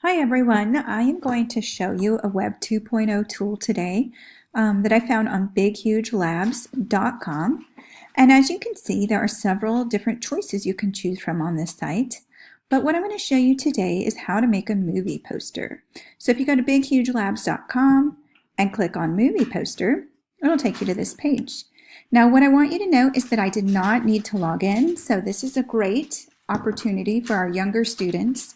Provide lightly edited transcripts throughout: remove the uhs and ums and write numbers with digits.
Hi everyone, I am going to show you a Web 2.0 tool today that I found on bighugelabs.com. And as you can see, there are several different choices you can choose from on this site. But what I'm going to show you today is how to make a movie poster. So if you go to bighugelabs.com and click on movie poster, it'll take you to this page. Now what I want you to know is that I did not need to log in, so this is a great opportunity for our younger students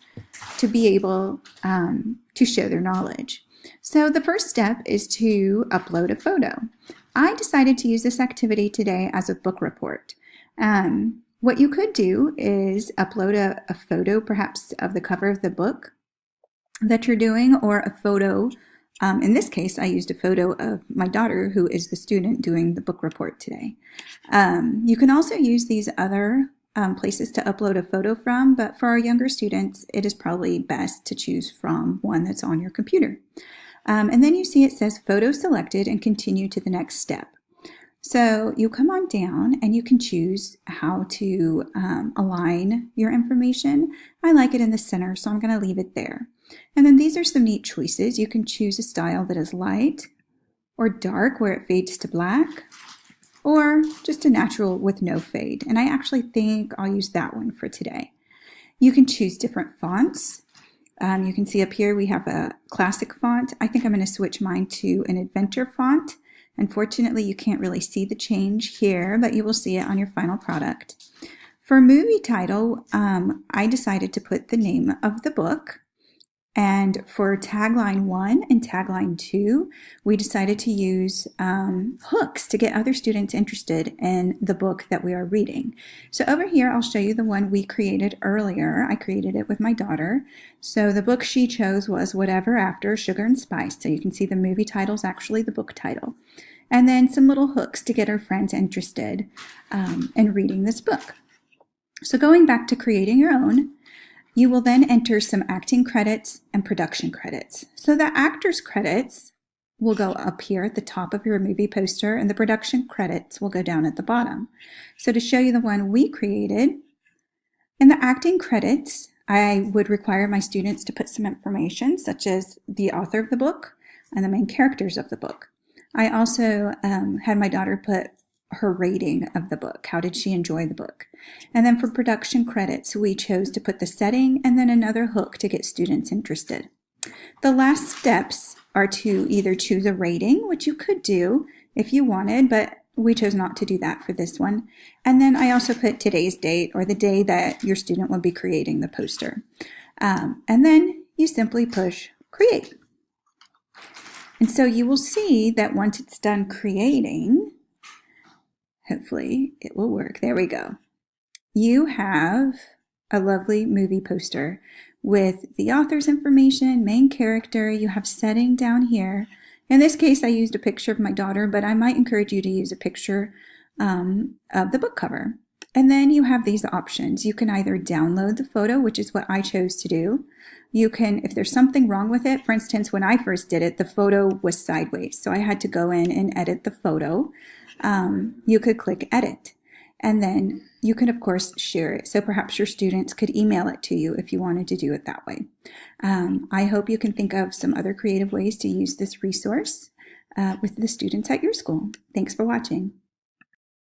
to be able to show their knowledge. So the first step is to upload a photo. I decided to use this activity today as a book report. What you could do is upload a photo perhaps of the cover of the book that you're doing, or a photo. In this case, I used a photo of my daughter, who is the student doing the book report today. You can also use these other places to upload a photo from, but for our younger students, it is probably best to choose from one that's on your computer. And then you see it says photo selected and continue to the next step. So you come on down and you can choose how to align your information. I like it in the center, so I'm going to leave it there. And then these are some neat choices. You can choose a style that is light or dark where it fades to black, or just a natural with no fade. And I actually think I'll use that one for today. You can choose different fonts. You can see up here we have a classic font. I think I'm going to switch mine to an adventure font. Unfortunately, you can't really see the change here, but you will see it on your final product. For movie title, I decided to put the name of the book. And for tagline 1 and tagline 2, we decided to use hooks to get other students interested in the book that we are reading. So over here, I'll show you the one we created earlier. I created it with my daughter. So the book she chose was Whatever After Sugar and Spice. So you can see the movie title is actually the book title. And then some little hooks to get our friends interested in reading this book. So going back to creating your own, you will then enter some acting credits and production credits. So the actor's credits will go up here at the top of your movie poster, and the production credits will go down at the bottom. So to show you the one we created, in the acting credits, I would require my students to put some information, such as the author of the book and the main characters of the book. I also had my daughter put her rating of the book. How did she enjoy the book? And then for production credits, we chose to put the setting and then another hook to get students interested. The last steps are to either choose a rating, which you could do if you wanted, but we chose not to do that for this one. And then I also put today's date, or the day that your student will be creating the poster. And then you simply push create. And so you will see that once it's done creating, hopefully it will work. There we go. You have a lovely movie poster with the author's information, main character. You have setting down here. In this case, I used a picture of my daughter, but I might encourage you to use a picture of the book cover. And then you have these options. You can either download the photo, which is what I chose to do. You can, if there's something wrong with it, for instance, when I first did it, the photo was sideways. So I had to go in and edit the photo. You could click edit, and then you can of course share it. So perhaps your students could email it to you if you wanted to do it that way. I hope you can think of some other creative ways to use this resource with the students at your school. Thanks for watching.